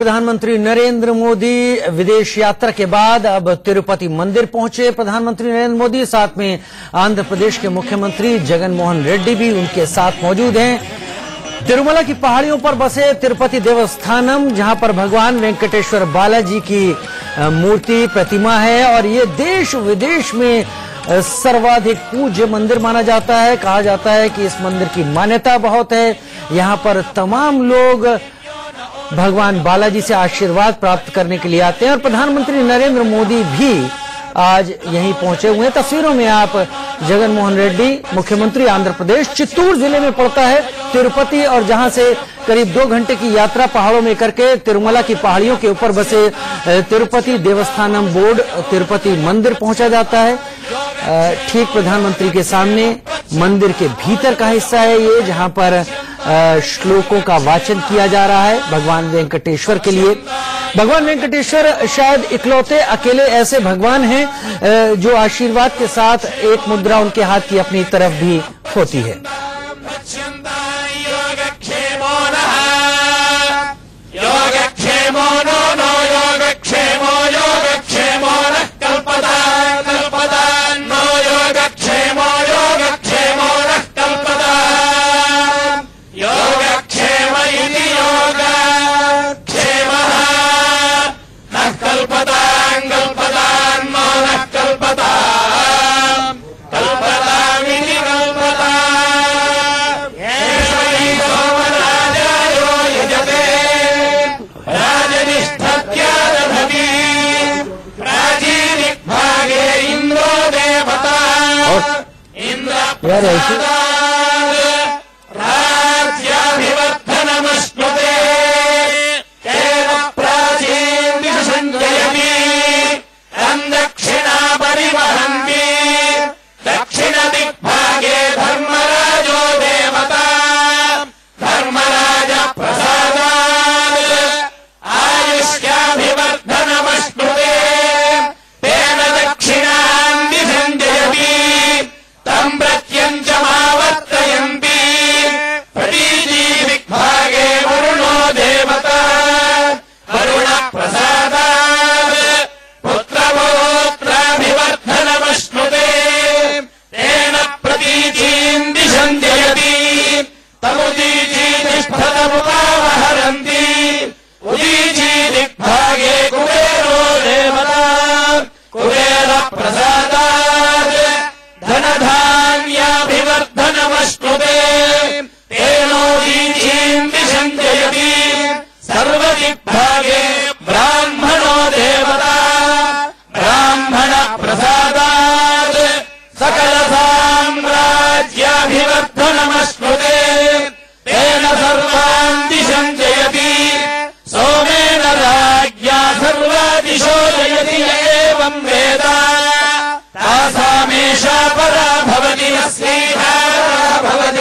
प्रधानमंत्री नरेंद्र मोदी विदेश यात्रा के बाद अब तिरुपति मंदिर पहुंचे। प्रधानमंत्री नरेंद्र मोदी, साथ में आंध्र प्रदेश के मुख्यमंत्री जगन मोहन रेड्डी भी उनके साथ मौजूद हैं। तिरुमला की पहाड़ियों पर बसे तिरुपति देवस्थानम, जहां पर भगवान वेंकटेश्वर बालाजी की मूर्ति प्रतिमा है और ये देश विदेश में सर्वाधिक पूज्य मंदिर माना जाता है। कहा जाता है कि इस मंदिर की मान्यता बहुत है। यहाँ पर तमाम लोग भगवान बालाजी से आशीर्वाद प्राप्त करने के लिए आते हैं और प्रधानमंत्री नरेंद्र मोदी भी आज यहीं पहुंचे हुए हैं। तस्वीरों में आप जगन मोहन रेड्डी, मुख्यमंत्री आंध्र प्रदेश, चित्तूर जिले में पड़ता है तिरुपति, और जहां से करीब 2 घंटे की यात्रा पहाड़ों में करके तिरुमला की पहाड़ियों के ऊपर बसे तिरुपति देवस्थानम बोर्ड तिरुपति मंदिर पहुंचा जाता है। ठीक प्रधानमंत्री के सामने मंदिर के भीतर का हिस्सा है ये, जहां पर श्लोकों का वाचन किया जा रहा है भगवान वेंकटेश्वर के लिए। भगवान वेंकटेश्वर शायद इकलौते अकेले ऐसे भगवान हैं जो आशीर्वाद के साथ एक मुद्रा उनके हाथ की अपनी तरफ भी होती है। यार ऐसी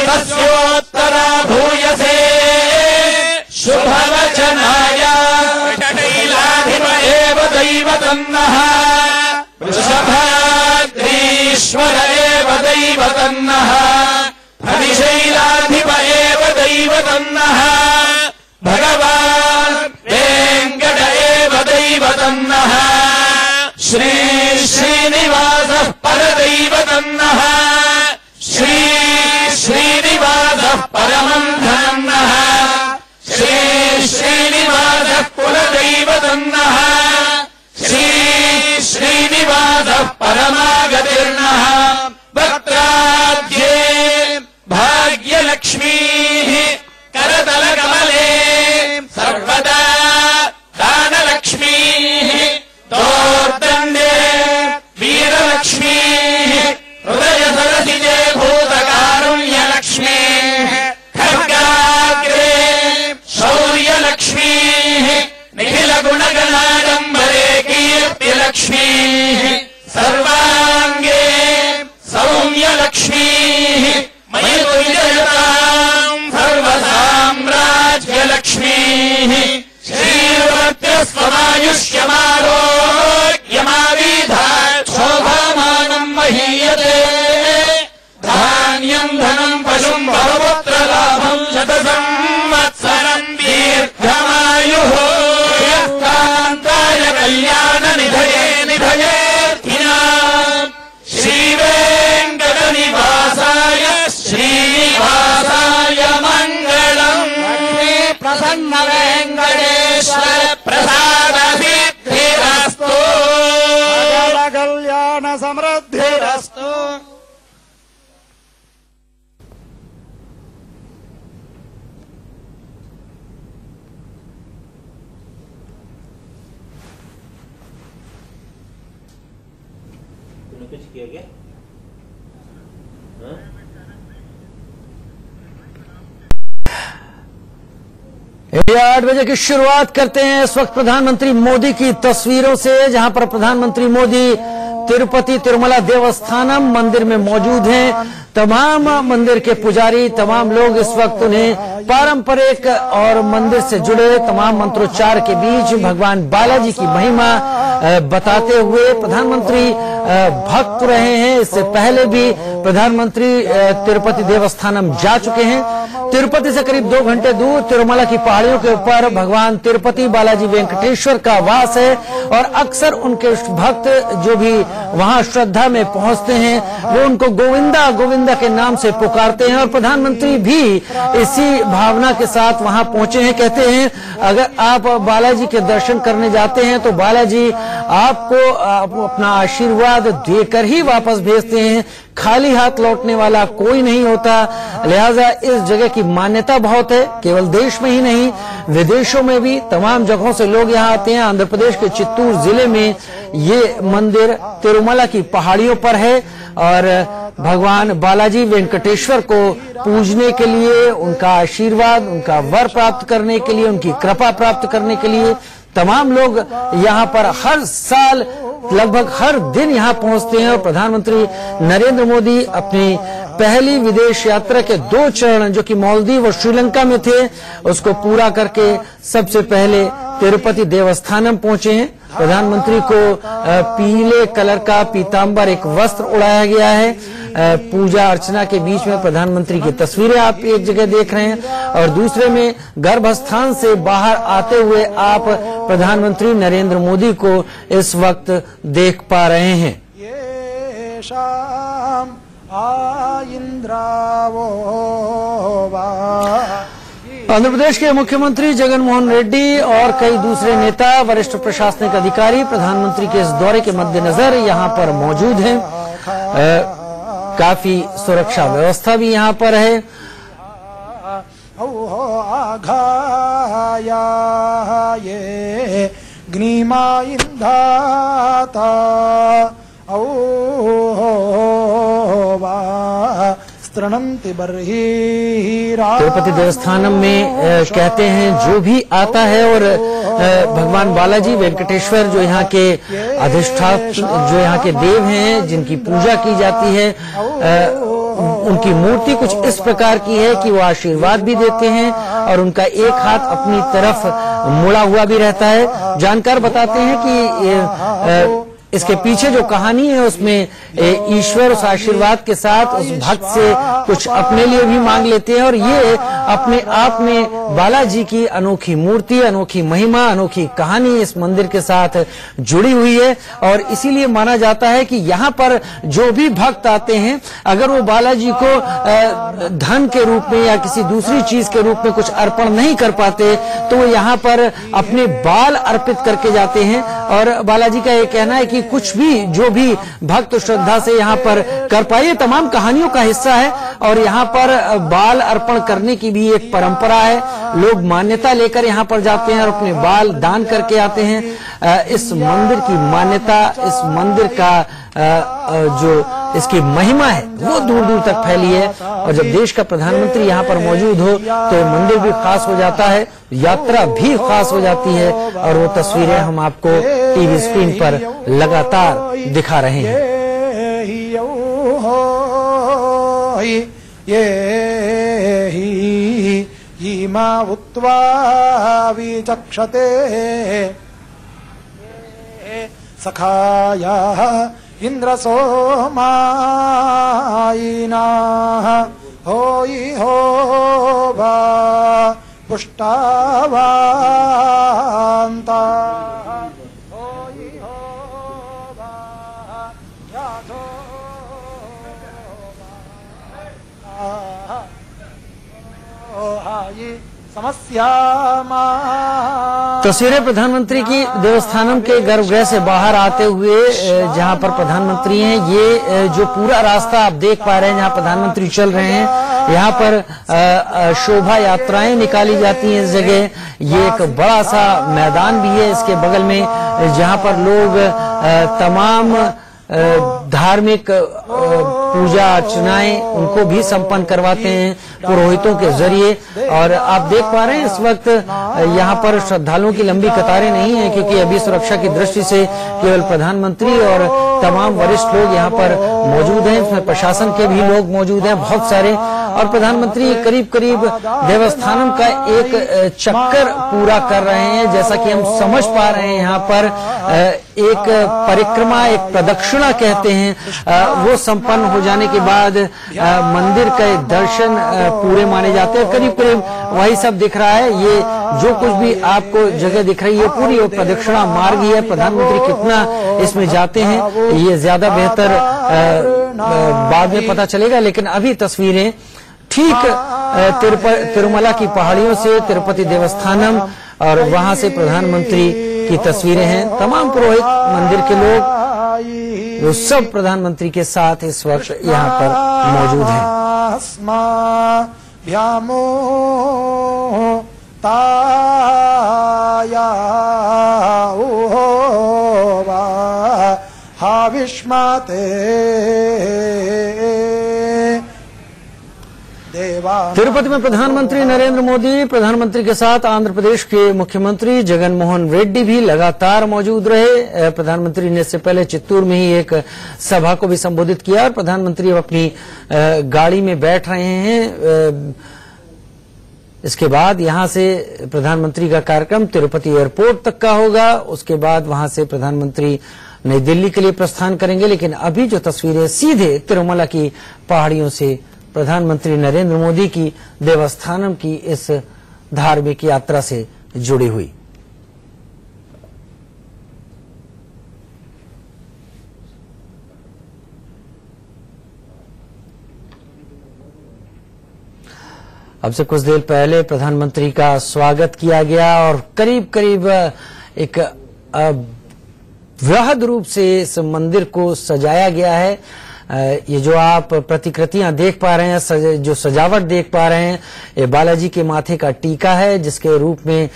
तस्योत्तरा भूयसे शुभवचनाय विटटैलाधिप एव दैवतन्नः वृषभाद्रीश्वर एव दैवतन्नः हरिशैलाधिप एव दैवतन्नः भगवान् वेङ्कट एव दैवतन्नः श्री श्रीनिवासः परदैवतन्नः श्री श्रीनिवासः परमं धनन्नः श्री श्रीनिवासः कुलदैवतन्नः श्री श्रीनिवासः परमागतिर्नः वक्त्राद्ये भाग्यलक्ष्मीः करतलकमले सर्वदा दानलक्ष्मीः दोर्दण्डे श्रीनिवासाय मङ्गलम् प्रसन्न वेङ्कटेश्वर प्रसाद सिद्धिरस्तु कल्याण समृद्धिरस्तु। कुछ किया गया? हाँ? इंडिया 8 बजे की शुरुआत करते हैं इस वक्त प्रधानमंत्री मोदी की तस्वीरों से, जहां पर प्रधानमंत्री मोदी तिरुपति तिरुमला देवस्थानम मंदिर में मौजूद हैं। तमाम मंदिर के पुजारी, तमाम लोग इस वक्त उन्हें पारंपरिक और मंदिर से जुड़े तमाम मंत्रोच्चार के बीच भगवान बालाजी की महिमा बताते हुए प्रधानमंत्री भक्त रहे हैं। इससे पहले भी प्रधानमंत्री तिरुपति देवस्थानम जा चुके हैं। तिरुपति से करीब 2 घंटे दूर तिरुमला की पहाड़ियों के ऊपर भगवान तिरुपति बालाजी वेंकटेश्वर का वास है और अक्सर उनके भक्त जो भी वहां श्रद्धा में पहुंचते हैं वो उनको गोविंदा गोविंदा के नाम से पुकारते हैं और प्रधानमंत्री भी इसी भावना के साथ वहां पहुंचे हैं। कहते हैं अगर आप बालाजी के दर्शन करने जाते हैं तो बालाजी आपको अपना आशीर्वाद देकर ही वापस भेजते हैं, खाली हाथ लौटने वाला कोई नहीं होता। लिहाजा इस जगह की मान्यता बहुत है, केवल देश में ही नहीं विदेशों में भी तमाम जगहों से लोग यहाँ आते हैं। आंध्र प्रदेश के चित्तूर जिले में ये मंदिर तिरुमला की पहाड़ियों पर है और भगवान बालाजी वेंकटेश्वर को पूजने के लिए, उनका आशीर्वाद, उनका वर प्राप्त करने के लिए, उनकी कृपा प्राप्त करने के लिए तमाम लोग यहाँ पर हर साल लगभग हर दिन यहाँ पहुंचते हैं। और प्रधानमंत्री नरेंद्र मोदी अपनी पहली विदेश यात्रा के 2 चरण जो कि मालदीव और श्रीलंका में थे उसको पूरा करके सबसे पहले तिरुपति देवस्थानम पहुंचे हैं। प्रधानमंत्री को पीले कलर का पीतांबर एक वस्त्र उड़ाया गया है। पूजा अर्चना के बीच में प्रधानमंत्री की तस्वीरें आप एक जगह देख रहे हैं और दूसरे में गर्भस्थान से बाहर आते हुए आप प्रधानमंत्री नरेंद्र मोदी को इस वक्त देख पा रहे हैं। ये शाम इंद्रावो आंध्र प्रदेश के मुख्यमंत्री जगन मोहन रेड्डी और कई दूसरे नेता, वरिष्ठ प्रशासनिक अधिकारी प्रधानमंत्री के इस दौरे के मद्देनजर यहां पर मौजूद हैं। काफी सुरक्षा व्यवस्था भी यहां पर है। आघाया ये ग्निमा इंधाता तिरुपति देवस्थानम में कहते हैं जो भी आता है और भगवान बालाजी वेंकटेश्वर जो यहाँ के अधिष्ठाता, जो यहाँ के देव हैं, जिनकी पूजा की जाती है, उनकी मूर्ति कुछ इस प्रकार की है कि वो आशीर्वाद भी देते हैं और उनका एक हाथ अपनी तरफ मुड़ा हुआ भी रहता है। जानकार बताते हैं कि इसके पीछे जो कहानी है उसमें ईश्वर उस आशीर्वाद के साथ उस भक्त से कुछ अपने लिए भी मांग लेते हैं और ये अपने आप में बालाजी की अनोखी मूर्ति, अनोखी महिमा, अनोखी कहानी इस मंदिर के साथ जुड़ी हुई है। और इसीलिए माना जाता है कि यहाँ पर जो भी भक्त आते हैं अगर वो बालाजी को धन के रूप में या किसी दूसरी चीज के रूप में कुछ अर्पण नहीं कर पाते तो वो यहाँ पर अपने बाल अर्पित करके जाते हैं। और बालाजी का ये कहना है कि कुछ भी जो भी भक्त श्रद्धा से यहाँ पर कर पाए, तमाम कहानियों का हिस्सा है। और यहाँ पर बाल अर्पण करने की भी एक परंपरा है। लोग मान्यता लेकर यहाँ पर जाते हैं और अपने बाल दान करके आते हैं। इस मंदिर की मान्यता, इस मंदिर का जो इसकी महिमा है वो दूर दूर तक फैली है। और जब देश का प्रधानमंत्री यहाँ पर मौजूद हो तो मंदिर भी खास हो जाता है, यात्रा भी खास हो जाती है। और वो तस्वीरें हम आपको टीवी स्क्रीन पर लगातार दिखा रहे हैं। ये मा उत्वा विचक्षते सखाया इंद्र सोमायिना होई होवा पुष्टावान्ता होई होवा यादो समस्यामा। तस्वीरें प्रधानमंत्री की देवस्थानम के गर्भगृह से बाहर आते हुए जहां पर प्रधानमंत्री हैं, ये जो पूरा रास्ता आप देख पा रहे हैं जहां प्रधानमंत्री चल रहे हैं, यहाँ पर शोभा यात्राएं निकाली जाती हैं। इस जगह ये एक बड़ा सा मैदान भी है इसके बगल में, जहां पर लोग तमाम धार्मिक पूजा अर्चनाएं उनको भी संपन्न करवाते हैं पुरोहितों के जरिए। और आप देख पा रहे हैं इस वक्त यहाँ पर श्रद्धालुओं की लंबी कतारें नहीं है, क्योंकि अभी सुरक्षा की दृष्टि से केवल प्रधानमंत्री और तमाम वरिष्ठ लोग यहाँ पर मौजूद हैं। इसमें प्रशासन के भी लोग मौजूद हैं बहुत सारे। और प्रधानमंत्री करीब करीब देवस्थानम का एक चक्कर पूरा कर रहे हैं। जैसा कि हम समझ पा रहे हैं, यहाँ पर एक परिक्रमा, एक प्रदक्षिणा कहते हैं, वो संपन्न हो जाने के बाद मंदिर के दर्शन पूरे माने जाते हैं। करीब करीब वही सब दिख रहा है। ये जो कुछ भी आपको जगह दिख रही है पूरी वो प्रदक्षिणा मार्ग ही है। प्रधानमंत्री कितना इसमें जाते हैं ये ज्यादा बेहतर बाद में पता चलेगा, लेकिन अभी तस्वीरें ठीक तिरुमला की पहाड़ियों से तिरुपति देवस्थानम और वहां से प्रधानमंत्री की तस्वीरें हैं। तमाम पुरोहित, मंदिर के लोग, वो सब प्रधानमंत्री के साथ इस वक्त यहाँ पर मौजूद हैं। तिरुपति में प्रधानमंत्री नरेंद्र मोदी, प्रधानमंत्री के साथ आंध्र प्रदेश के मुख्यमंत्री जगन मोहन रेड्डी भी लगातार मौजूद रहे। प्रधानमंत्री ने इससे पहले चित्तूर में ही एक सभा को भी संबोधित किया। और प्रधानमंत्री अब अपनी गाड़ी में बैठ रहे हैं। इसके बाद यहां से प्रधानमंत्री का कार्यक्रम तिरुपति एयरपोर्ट तक का होगा। उसके बाद वहां से प्रधानमंत्री नई दिल्ली के लिए प्रस्थान करेंगे। लेकिन अभी जो तस्वीरें सीधे तिरुमला की पहाड़ियों से प्रधानमंत्री नरेंद्र मोदी की देवस्थानम की इस धार्मिक यात्रा से जुड़ी हुई। अब से कुछ देर पहले प्रधानमंत्री का स्वागत किया गया और करीब करीब एक वृहद रूप से इस मंदिर को सजाया गया है। ये जो आप प्रतिकृतियां देख पा रहे हैं, जो सजावट देख पा रहे हैं, ये बालाजी के माथे का टीका है, जिसके रूप में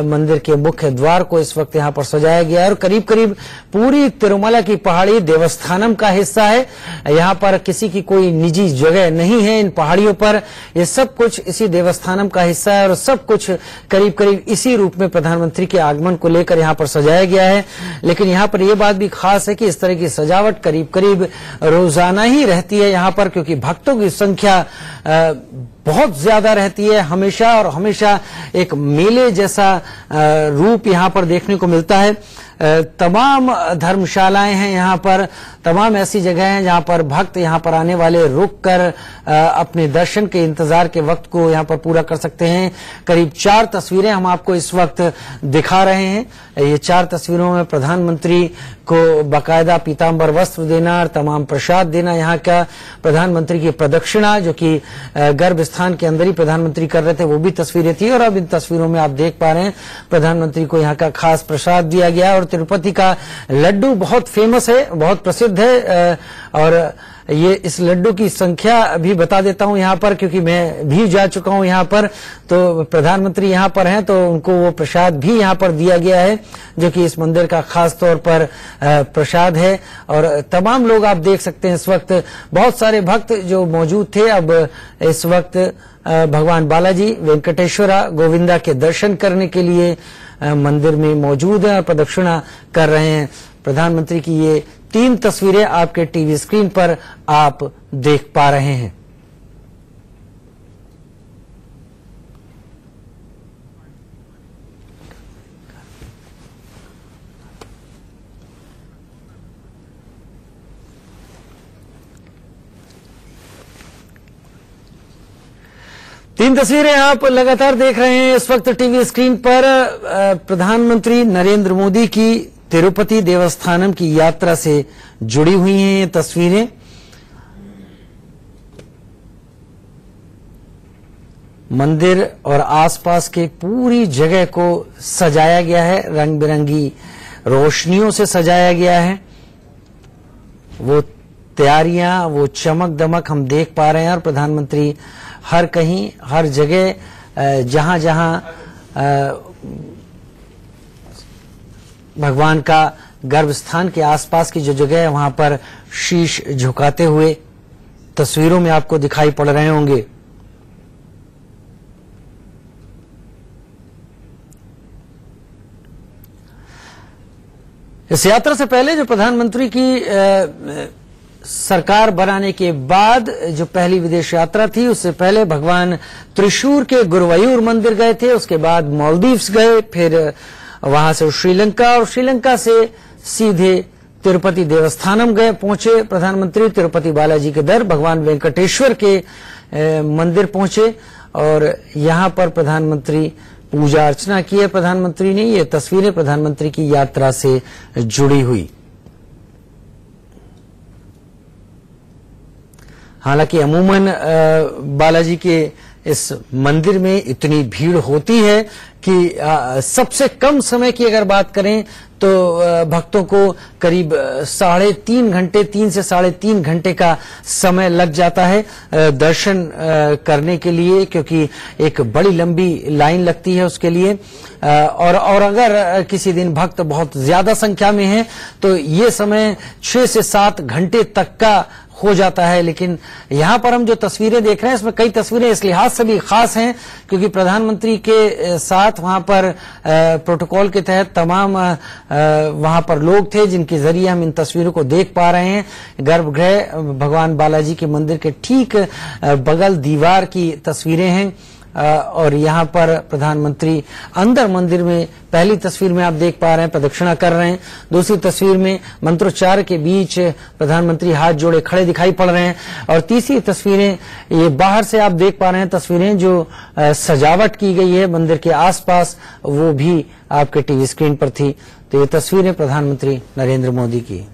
मंदिर के मुख्य द्वार को इस वक्त यहाँ पर सजाया गया है। और करीब करीब पूरी तिरुमला की पहाड़ी देवस्थानम का हिस्सा है। यहाँ पर किसी की कोई निजी जगह नहीं है इन पहाड़ियों पर। ये सब कुछ इसी देवस्थानम का हिस्सा है और सब कुछ करीब करीब इसी रूप में प्रधानमंत्री के आगमन को लेकर यहाँ पर सजाया गया है। लेकिन यहाँ पर यह बात भी खास है कि इस तरह की सजावट करीब करीब रोजाना ही रहती है यहाँ पर, क्योंकि भक्तों की संख्या बहुत ज्यादा रहती है हमेशा। और हमेशा एक मेले जैसा रूप यहाँ पर देखने को मिलता है। तमाम धर्मशालाएं हैं यहाँ पर, तमाम ऐसी जगह हैं जहाँ पर भक्त यहाँ पर आने वाले रुक कर अपने दर्शन के इंतजार के वक्त को यहाँ पर पूरा कर सकते हैं। करीब 4 तस्वीरें हम आपको इस वक्त दिखा रहे हैं। ये 4 तस्वीरों में प्रधानमंत्री को बाकायदा पीताम्बर वस्त्र देना और तमाम प्रसाद देना, यहाँ का प्रधानमंत्री की प्रदक्षिणा जो कि गर्भ स्थान के अंदर ही प्रधानमंत्री कर रहे थे, वो भी तस्वीरें थी। और अब इन तस्वीरों में आप देख पा रहे हैं प्रधानमंत्री को यहाँ का खास प्रसाद दिया गया। और तिरुपति का लड्डू बहुत फेमस है, बहुत प्रसिद्ध है। और ये इस लड्डू की संख्या भी बता देता हूं यहाँ पर, क्योंकि मैं भी जा चुका हूं यहाँ पर। तो प्रधानमंत्री यहाँ पर हैं तो उनको वो प्रसाद भी यहाँ पर दिया गया है, जो कि इस मंदिर का खास तौर पर प्रसाद है। और तमाम लोग आप देख सकते हैं इस वक्त, बहुत सारे भक्त जो मौजूद थे अब इस वक्त भगवान बालाजी, वेंकटेश्वरा, गोविंदा के दर्शन करने के लिए मंदिर में मौजूद हैं और प्रदक्षिणा कर रहे हैं। प्रधानमंत्री की ये 3 तस्वीरें आपके टीवी स्क्रीन पर आप देख पा रहे हैं। तीन तस्वीरें आप लगातार देख रहे हैं इस वक्त टीवी स्क्रीन पर। प्रधानमंत्री नरेंद्र मोदी की तिरुपति देवस्थानम की यात्रा से जुड़ी हुई हैं ये तस्वीरें। मंदिर और आसपास के पूरी जगह को सजाया गया है, रंग बिरंगी रोशनियों से सजाया गया है। वो तैयारियां, वो चमक दमक हम देख पा रहे हैं और प्रधानमंत्री हर कहीं, हर जगह जहां जहां भगवान का गर्भ स्थान के आसपास की जो जगह है वहां पर शीश झुकाते हुए तस्वीरों में आपको दिखाई पड़ रहे होंगे। इस यात्रा से पहले जो प्रधानमंत्री की सरकार बनाने के बाद जो पहली विदेश यात्रा थी, उससे पहले भगवान त्रिशूर के गुरुवायूर मंदिर गए थे, उसके बाद मालदीव्स गए, फिर वहां से श्रीलंका और श्रीलंका से सीधे तिरुपति देवस्थानम गए पहुंचे प्रधानमंत्री। तिरुपति बालाजी के दर भगवान वेंकटेश्वर के मंदिर पहुंचे और यहां पर प्रधानमंत्री पूजा अर्चना की है। प्रधानमंत्री ने ये तस्वीरें प्रधानमंत्री की यात्रा से जुड़ी हुई। हालांकि अमूमन बालाजी के इस मंदिर में इतनी भीड़ होती है कि सबसे कम समय की अगर बात करें तो भक्तों को करीब 3.5 घंटे, 3 से 3.5 घंटे का समय लग जाता है दर्शन करने के लिए, क्योंकि एक बड़ी लंबी लाइन लगती है उसके लिए। और अगर किसी दिन भक्त बहुत ज्यादा संख्या में हैं तो ये समय 6 से 7 घंटे तक का हो जाता है। लेकिन यहां पर हम जो तस्वीरें देख रहे हैं, इसमें कई तस्वीरें इस लिहाज से भी खास हैं क्योंकि प्रधानमंत्री के साथ वहां पर प्रोटोकॉल के तहत तमाम वहां पर लोग थे जिनके जरिए हम इन तस्वीरों को देख पा रहे हैं। गर्भगृह भगवान बालाजी के मंदिर के ठीक बगल दीवार की तस्वीरें हैं और यहां पर प्रधानमंत्री अंदर मंदिर में पहली तस्वीर में आप देख पा रहे हैं प्रदक्षिणा कर रहे हैं, दूसरी तस्वीर में मंत्रोच्चार के बीच प्रधानमंत्री हाथ जोड़े खड़े दिखाई पड़ रहे हैं और तीसरी तस्वीरें ये बाहर से आप देख पा रहे हैं तस्वीरें जो सजावट की गई है मंदिर के आसपास, वो भी आपके टीवी स्क्रीन पर थी। तो ये तस्वीरें प्रधानमंत्री नरेंद्र मोदी की।